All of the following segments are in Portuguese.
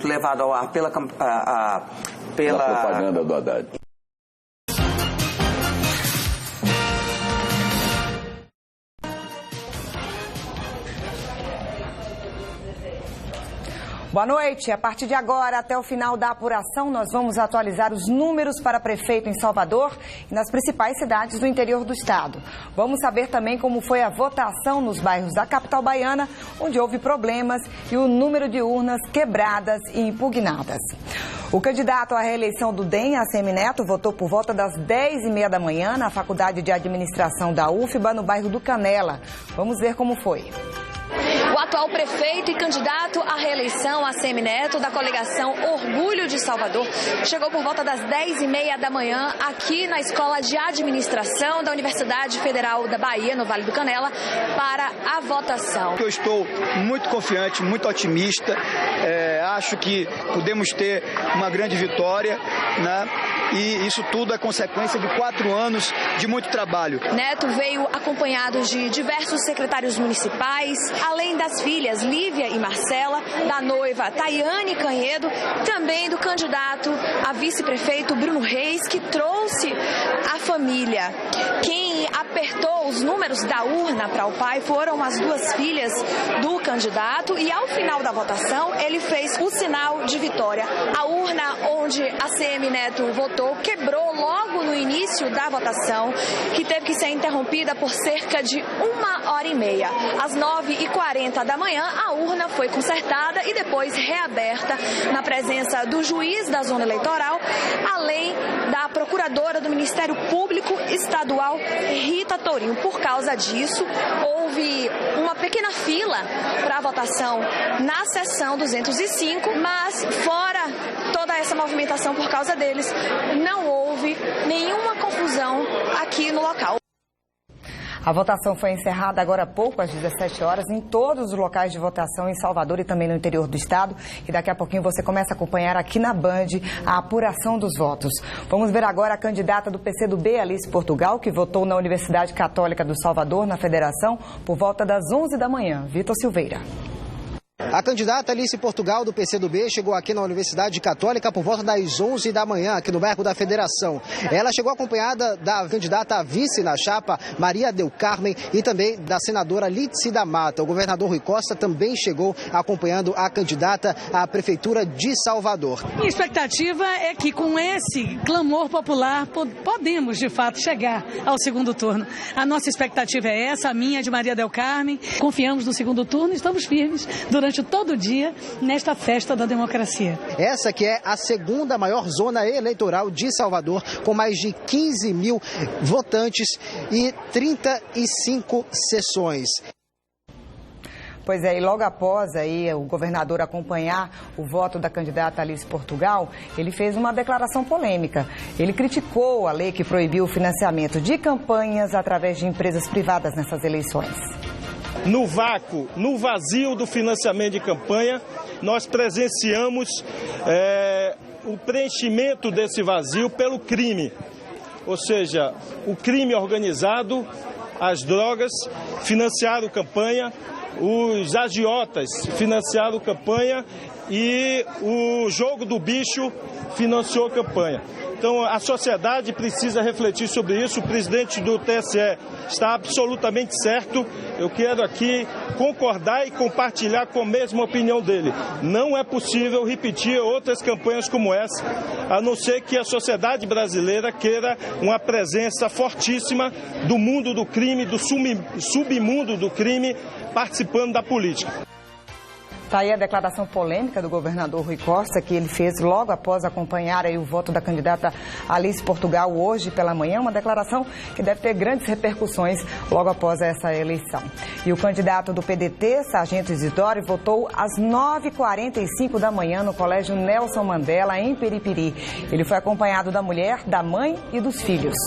Levado ao ar pela propaganda do Haddad. Boa noite. A partir de agora, até o final da apuração, nós vamos atualizar os números para prefeito em Salvador e nas principais cidades do interior do estado. Vamos saber também como foi a votação nos bairros da capital baiana, onde houve problemas, e o número de urnas quebradas e impugnadas. O candidato à reeleição do DEM, ACM Neto, votou por volta das 10h30 da manhã na Faculdade de Administração da UFBA, no bairro do Canela. Vamos ver como foi. O atual prefeito e candidato à reeleição, ACM Neto, da coligação Orgulho de Salvador, chegou por volta das 10h30 da manhã aqui na Escola de Administração da Universidade Federal da Bahia, no Vale do Canela, para a votação. Eu estou muito confiante, muito otimista, acho que podemos ter uma grande vitória, né? E isso tudo é consequência de 4 anos de muito trabalho. Neto veio acompanhado de diversos secretários municipais, além das filhas Lívia e Marcela, da noiva Tayane Canhedo, também do candidato a vice-prefeito Bruno Reis, que trouxe a família. Quem apertou os números da urna para o pai foram as 2 filhas do candidato, e ao final da votação ele fez o sinal de vitória. A urna onde ACM Neto votou quebrou logo no início da votação, que teve que ser interrompida por cerca de 1h30. Às 9h40 da manhã, a urna foi consertada e depois reaberta na presença do juiz da zona eleitoral, além da procuradora do Ministério Público Estadual, Rita Torinho. Por causa disso, houve uma pequena fila para a votação na sessão 205, mas fora toda essa movimentação por causa deles, não houve nenhuma confusão aqui no local. A votação foi encerrada agora há pouco, às 17 horas, em todos os locais de votação em Salvador e também no interior do estado. E daqui a pouquinho você começa a acompanhar aqui na Band a apuração dos votos. Vamos ver agora a candidata do PCdoB, Alice Portugal, que votou na Universidade Católica do Salvador, na Federação, por volta das 11 da manhã. Vitor Silveira. A candidata Alice Portugal, do PCdoB, chegou aqui na Universidade Católica por volta das 11 da manhã, aqui no bairro da Federação. Ela chegou acompanhada da candidata a vice na chapa, Maria del Carmen, e também da senadora Lídice da Mata. O governador Rui Costa também chegou acompanhando a candidata à Prefeitura de Salvador. Minha expectativa é que com esse clamor popular podemos, de fato, chegar ao segundo turno. A nossa expectativa é essa, a minha, de Maria del Carmen. Confiamos no segundo turno e estamos firmes durante todo o dia nesta festa da democracia. Essa que é a segunda maior zona eleitoral de Salvador, com mais de 15 mil votantes e 35 sessões. Pois é, e logo após aí o governador acompanhar o voto da candidata Alice Portugal, ele fez uma declaração polêmica. Ele criticou a lei que proibiu o financiamento de campanhas através de empresas privadas nessas eleições. No vácuo, no vazio do financiamento de campanha, nós presenciamos o preenchimento desse vazio pelo crime. Ou seja, o crime organizado, as drogas financiaram campanha, os agiotas financiaram campanha e o jogo do bicho financiou campanha. Então, a sociedade precisa refletir sobre isso. O presidente do TSE está absolutamente certo. Eu quero aqui concordar e compartilhar com a mesma opinião dele. Não é possível repetir outras campanhas como essa, a não ser que a sociedade brasileira queira uma presença fortíssima do mundo do crime, do submundo do crime, participando da política. Está aí a declaração polêmica do governador Rui Costa, que ele fez logo após acompanhar aí o voto da candidata Alice Portugal hoje pela manhã, uma declaração que deve ter grandes repercussões logo após essa eleição. E o candidato do PDT, Sargento Isidório, votou às 9h45 da manhã no Colégio Nelson Mandela, em Peripiri. Ele foi acompanhado da mulher, da mãe e dos filhos.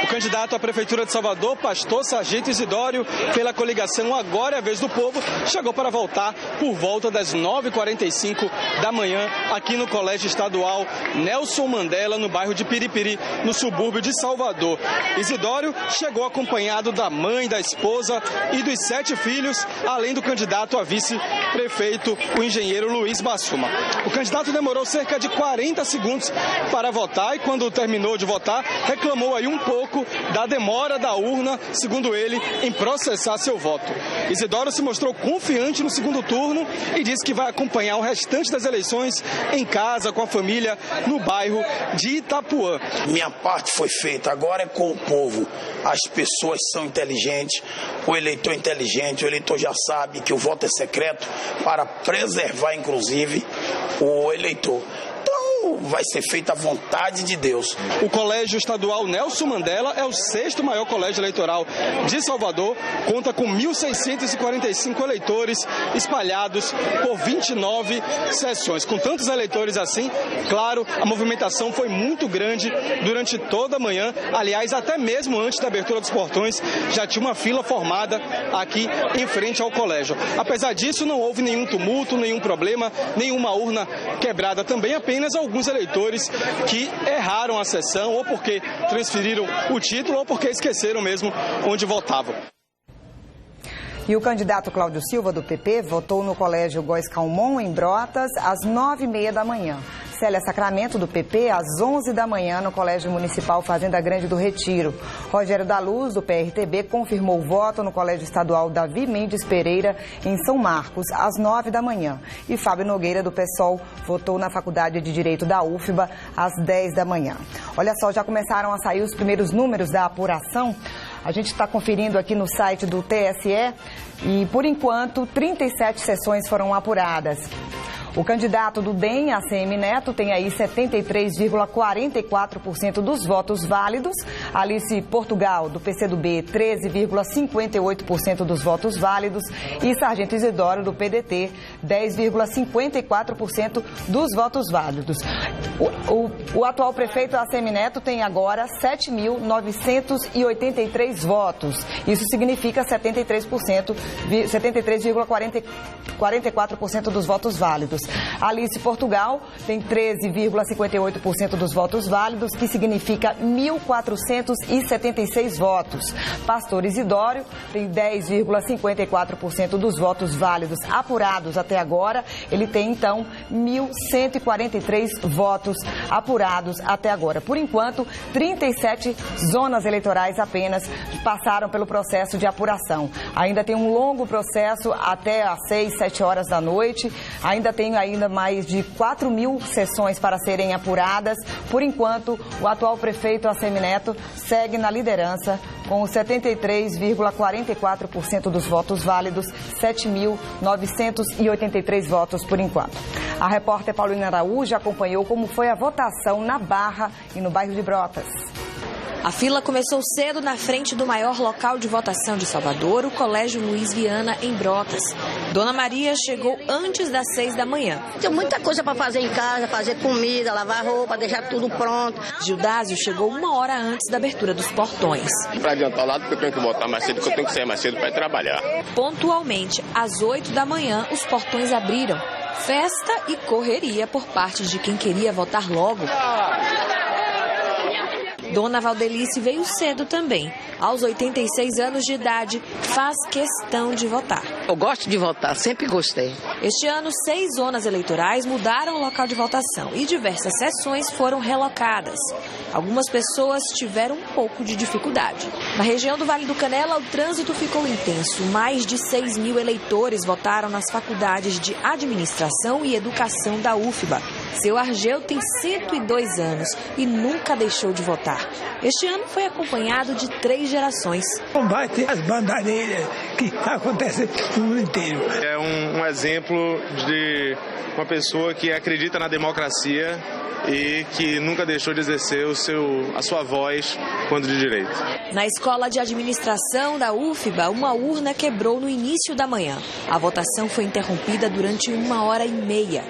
O candidato à Prefeitura de Salvador, pastor Sargento Isidório, pela coligação Agora é a Vez do Povo, chegou para votar por volta das 9h45 da manhã, aqui no Colégio Estadual Nelson Mandela, no bairro de Piripiri, no subúrbio de Salvador. Isidório chegou acompanhado da mãe, da esposa e dos 7 filhos, além do candidato a vice-prefeito, o engenheiro Luiz Bassuma. O candidato demorou cerca de 40 segundos para votar e, quando terminou de votar, reclamou aí um pouco da demora da urna, segundo ele, em processar seu voto. Isidório se mostrou confiante no segundo turno e disse que vai acompanhar o restante das eleições em casa, com a família, no bairro de Itapuã. Minha parte foi feita, agora é com o povo. As pessoas são inteligentes, o eleitor é inteligente, o eleitor já sabe que o voto é secreto para preservar, inclusive, o eleitor. Vai ser feita a vontade de Deus. O Colégio Estadual Nelson Mandela é o 6º maior colégio eleitoral de Salvador, conta com 1.645 eleitores espalhados por 29 seções. Com tantos eleitores assim, claro, a movimentação foi muito grande durante toda a manhã. Aliás, até mesmo antes da abertura dos portões, já tinha uma fila formada aqui em frente ao colégio. Apesar disso, não houve nenhum tumulto, nenhum problema, nenhuma urna quebrada, também apenas alguns eleitores que erraram a sessão, ou porque transferiram o título, ou porque esqueceram mesmo onde votavam. E o candidato Cláudio Silva, do PP, votou no Colégio Góes Calmon, em Brotas, às 9h30 da manhã. Célia Sacramento, do PP, às 11h da manhã, no Colégio Municipal Fazenda Grande do Retiro. Rogério da Luz, do PRTB, confirmou o voto no Colégio Estadual Davi Mendes Pereira, em São Marcos, às 9h da manhã. E Fábio Nogueira, do PSOL, votou na Faculdade de Direito da UFBA, às 10 da manhã. Olha só, já começaram a sair os primeiros números da apuração. A gente está conferindo aqui no site do TSE e, por enquanto, 37 sessões foram apuradas. O candidato do DEM, ACM Neto, tem aí 73,44% dos votos válidos. Alice Portugal, do PCdoB, 13,58% dos votos válidos. E Sargento Isidório, do PDT, 10,54% dos votos válidos. O atual prefeito ACM Neto tem agora 7.983 votos. Isso significa 73,44% dos votos válidos. Alice Portugal tem 13,58% dos votos válidos, que significa 1.476 votos. Pastor Isidório tem 10,54% dos votos válidos apurados até agora. Ele tem, então, 1.143 votos apurados até agora. Por enquanto, 37 zonas eleitorais apenas passaram pelo processo de apuração. Ainda tem um longo processo até às 6, 7 horas da noite. Ainda tem mais de 4.000 sessões para serem apuradas. Por enquanto, o atual prefeito ACM Neto segue na liderança com 73,44% dos votos válidos, 7.983 votos por enquanto. A repórter Paulina Araújo acompanhou como foi a votação na Barra e no bairro de Brotas. A fila começou cedo na frente do maior local de votação de Salvador, o Colégio Luiz Viana, em Brotas. Dona Maria chegou antes das 6 da manhã. Tem muita coisa para fazer em casa, fazer comida, lavar roupa, deixar tudo pronto. Gildásio chegou 1 hora antes da abertura dos portões. Para adiantar o lado, porque eu tenho que voltar mais cedo, porque eu tenho que sair mais cedo para ir trabalhar. Pontualmente, às 8 da manhã, os portões abriram. Festa e correria por parte de quem queria votar logo. Dona Valdelice veio cedo também. Aos 86 anos de idade, faz questão de votar. Eu gosto de votar, sempre gostei. Este ano, 6 zonas eleitorais mudaram o local de votação e diversas sessões foram relocadas. Algumas pessoas tiveram um pouco de dificuldade. Na região do Vale do Canela, o trânsito ficou intenso. Mais de 6.000 eleitores votaram nas faculdades de Administração e Educação da UFBA. Seu Argeu tem 102 anos e nunca deixou de votar. Este ano foi acompanhado de 3 gerações. Combate as bandeiras que acontecem no mundo inteiro. É um exemplo de uma pessoa que acredita na democracia e que nunca deixou de exercer a sua voz quando de direito. Na Escola de Administração da UFBA, uma urna quebrou no início da manhã. A votação foi interrompida durante 1 hora e meia.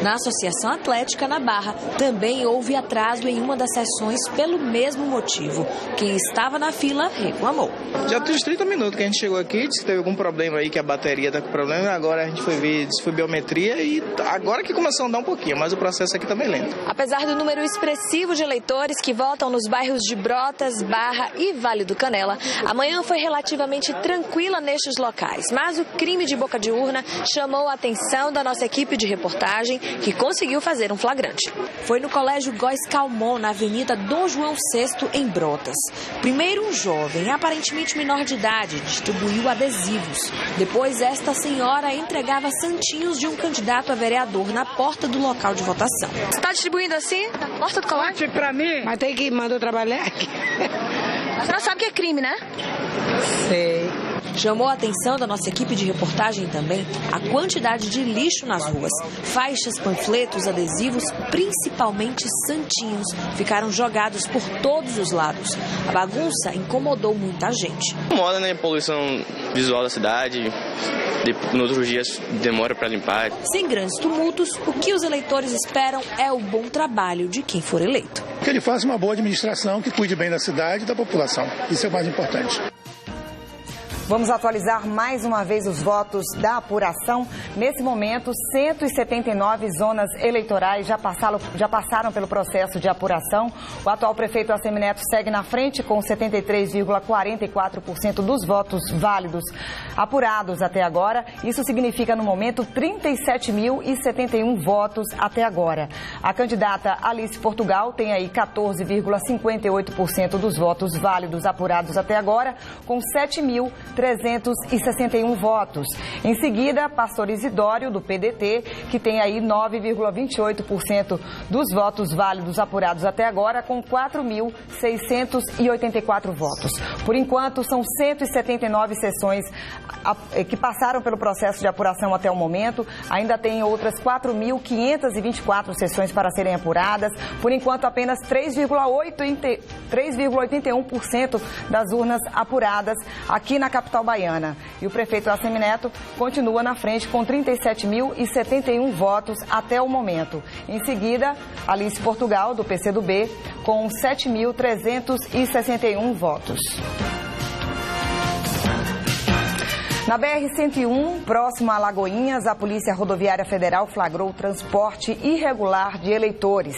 Na Associação Atlética na Barra, também houve atraso em uma das sessões pelo mesmo motivo. Quem estava na fila reclamou. Já tem uns 30 minutos que a gente chegou aqui, disse que teve algum problema aí, que a bateria está com problema. Agora a gente foi ver, disse que foi biometria e agora que começou a andar um pouquinho, mas o processo aqui também é lento. Apesar do número expressivo de eleitores que votam nos bairros de Brotas, Barra e Vale do Canela, a manhã foi relativamente tranquila nestes locais. Mas o crime de boca de urna chamou a atenção da nossa equipe de reportagem, que conseguiu fazer um flagrante. Foi no Colégio Góes Calmon, na Avenida Dom João VI, em Brotas. Primeiro, um jovem, aparentemente menor de idade, distribuiu adesivos. Depois, esta senhora entregava santinhos de um candidato a vereador na porta do local de votação. Você está distribuindo assim, na porta do colégio? Para mim, mas tem que mandar trabalhar aqui. Você não sabe que é crime, né? Sei. Chamou a atenção da nossa equipe de reportagem também a quantidade de lixo nas ruas. Faixas, panfletos, adesivos, principalmente santinhos, ficaram jogados por todos os lados. A bagunça incomodou muita gente. Incomoda, né? Poluição visual da cidade. Nos outros dias demora para limpar. Sem grandes tumultos, o que os eleitores esperam é o bom trabalho de quem for eleito. Que ele faça uma boa administração, que cuide bem da cidade e da população. Isso é o mais importante. Vamos atualizar mais uma vez os votos da apuração. Nesse momento, 179 zonas eleitorais já passaram pelo processo de apuração. O atual prefeito Assemineto segue na frente com 73,44% dos votos válidos apurados até agora. Isso significa, no momento, 37.071 votos até agora. A candidata Alice Portugal tem aí 14,58% dos votos válidos apurados até agora, com 7.361 votos. Em seguida, Pastor Isidório, do PDT, que tem aí 9,28% dos votos válidos apurados até agora, com 4.684 votos. Por enquanto, são 179 sessões que passaram pelo processo de apuração até o momento. Ainda tem outras 4.524 sessões para serem apuradas. Por enquanto, apenas 3,81% das urnas apuradas aqui na capital baiana. E o prefeito Assemineto continua na frente com 37.071 votos até o momento. Em seguida, Alice Portugal, do PCdoB, com 7.361 votos. Na BR-101, próximo a Lagoinhas, a Polícia Rodoviária Federal flagrou o transporte irregular de eleitores.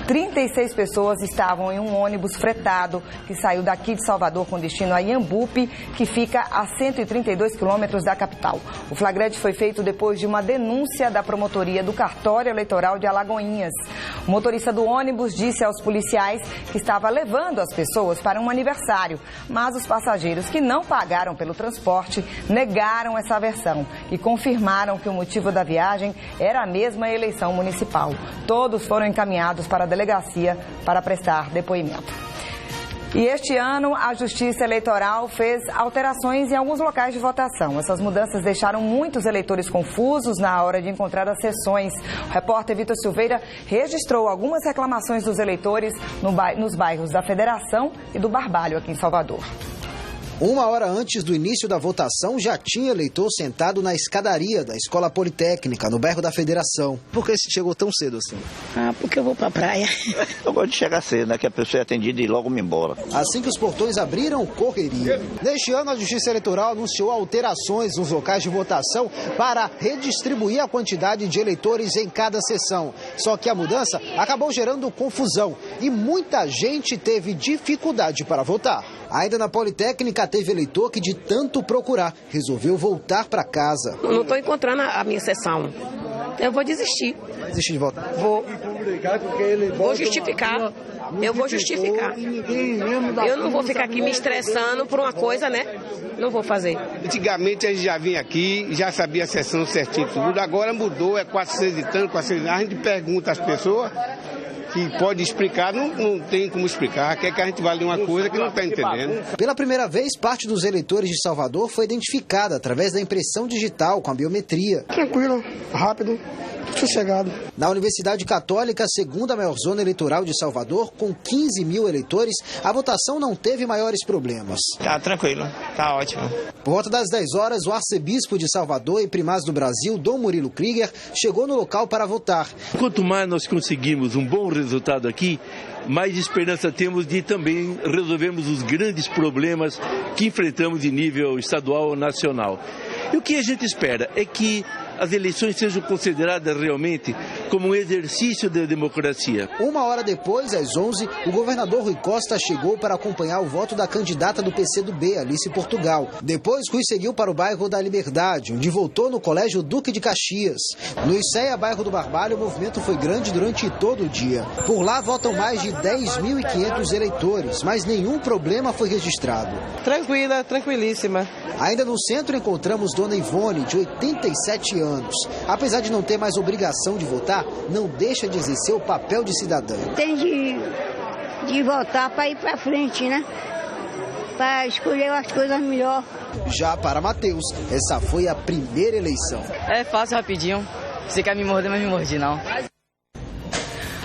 36 pessoas estavam em um ônibus fretado que saiu daqui de Salvador com destino a Iambupe, que fica a 132 quilômetros da capital. O flagrante foi feito depois de uma denúncia da promotoria do cartório eleitoral de Alagoinhas. O motorista do ônibus disse aos policiais que estava levando as pessoas para um aniversário, mas os passageiros que não pagaram pelo transporte negaram essa versão e confirmaram que o motivo da viagem era a mesma eleição municipal. Todos foram encaminhados para a delegacia para prestar depoimento. E este ano, a Justiça Eleitoral fez alterações em alguns locais de votação. Essas mudanças deixaram muitos eleitores confusos na hora de encontrar as sessões. O repórter Vitor Silveira registrou algumas reclamações dos eleitores nos bairros da Federação e do Barbalho, aqui em Salvador. Uma hora antes do início da votação, já tinha eleitor sentado na escadaria da Escola Politécnica, no bairro da Federação. Por que chegou tão cedo assim? Porque eu vou pra praia. Eu gosto de chegar cedo, né? Que a pessoa é atendida e logo me embora. Assim que os portões abriram, correria. Neste ano, a Justiça Eleitoral anunciou alterações nos locais de votação para redistribuir a quantidade de eleitores em cada sessão. Só que a mudança acabou gerando confusão e muita gente teve dificuldade para votar. Ainda na Politécnica, teve eleitor que, de tanto procurar, resolveu voltar para casa. Não estou encontrando a minha sessão. Eu vou desistir. Vai desistir de votar? Vou. Vou justificar. Eu vou justificar. Eu não vou ficar aqui me estressando por uma coisa, né? Não vou fazer. Antigamente a gente já vinha aqui, já sabia a sessão certinho tudo. Agora mudou, é 400 e tanto, 400. A gente pergunta às pessoas que pode explicar, não tem como explicar. Quer que a gente vale uma coisa que não está entendendo. Pela primeira vez, parte dos eleitores de Salvador foi identificada através da impressão digital com a biometria. Tranquilo, rápido. sossegado. Na Universidade Católica, segunda maior zona eleitoral de Salvador, com 15 mil eleitores, a votação não teve maiores problemas. Tá tranquilo, tá ótimo. Por volta das 10 horas, o arcebispo de Salvador e primaz do Brasil, Dom Murilo Krieger, chegou no local para votar. Quanto mais nós conseguimos um bom resultado aqui, mais esperança temos de também resolvermos os grandes problemas que enfrentamos em nível estadual ou nacional. E o que a gente espera é que as eleições sejam consideradas realmente como um exercício da democracia. Uma hora depois, às 11, o governador Rui Costa chegou para acompanhar o voto da candidata do PCdoB, Alice Portugal. Depois, Rui seguiu para o bairro da Liberdade, onde votou no Colégio Duque de Caxias. No Icéia, bairro do Barbalho, o movimento foi grande durante todo o dia. Por lá, votam mais de 10.500 eleitores, mas nenhum problema foi registrado. Tranquila, tranquilíssima. Ainda no centro, encontramos Dona Ivone, de 87 anos. Apesar de não ter mais obrigação de votar, não deixa de exercer o papel de cidadã. Tem de votar para ir para frente, né? Para escolher as coisas melhor. Já para Matheus, essa foi a primeira eleição. É fácil, rapidinho. Você quer me morder, mas me mordi não.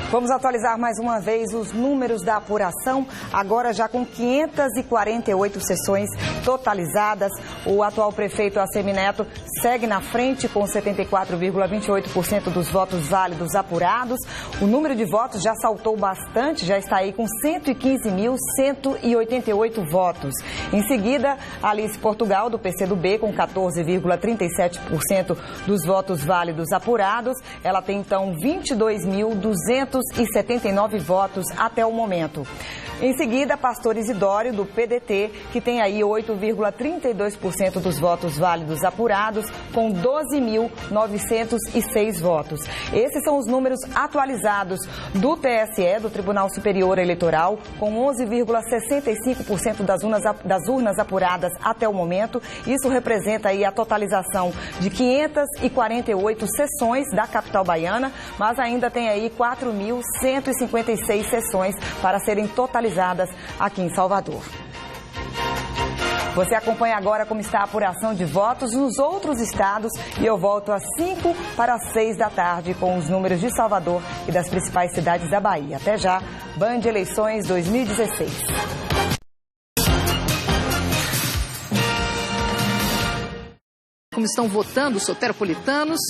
Vamos atualizar mais uma vez os números da apuração, agora já com 548 sessões totalizadas. O atual prefeito Assemineto segue na frente com 74,28% dos votos válidos apurados. O número de votos já saltou bastante, já está aí com 115.188 votos. Em seguida, Alice Portugal, do PCdoB, com 14,37% dos votos válidos apurados. Ela tem então 22.279 votos até o momento. Em seguida, Pastor Isidório, do PDT, que tem aí 8,32% dos votos válidos apurados, com 12.906 votos. Esses são os números atualizados do TSE, do Tribunal Superior Eleitoral, com 11,65% das urnas apuradas até o momento. Isso representa aí a totalização de 548 sessões da capital baiana, mas ainda tem aí 4.156 sessões para serem totalizadas aqui em Salvador. Você acompanha agora como está a apuração de votos nos outros estados e eu volto às 5 para as 6 da tarde com os números de Salvador e das principais cidades da Bahia. Até já, Band Eleições 2016. Como estão votando os soteropolitanos?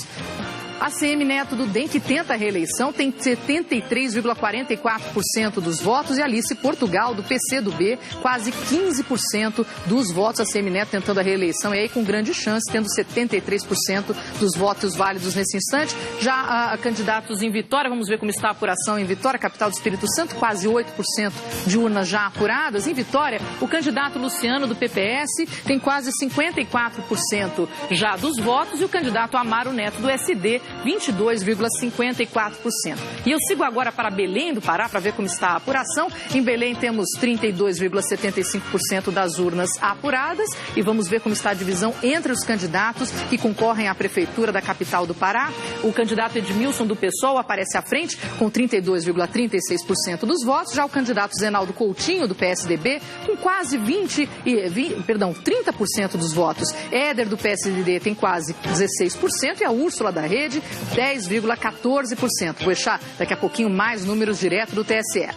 Assemineto do DEM, que tenta a reeleição, tem 73,44% dos votos e Alice Portugal, do PCdoB, quase 15% dos votos. Assemineto tentando a reeleição e aí com grande chance, tendo 73% dos votos válidos nesse instante. Já a candidatos em Vitória, vamos ver como está a apuração em Vitória, capital do Espírito Santo, quase 8% de urnas já apuradas. Em Vitória, o candidato Luciano, do PPS, tem quase 54% já dos votos e o candidato Amaro Neto, do SD, 22,54%. E eu sigo agora para Belém do Pará para ver como está a apuração. Em Belém temos 32,75% das urnas apuradas e vamos ver como está a divisão entre os candidatos que concorrem à prefeitura da capital do Pará. O candidato Edmilson, do PSOL, aparece à frente com 32,36% dos votos. Já o candidato Zenaldo Coutinho, do PSDB, com quase 30% dos votos. Éder, do PSDB, tem quase 16% e a Úrsula, da Rede, 10,14%. Vou deixar daqui a pouquinho mais números direto do TSE.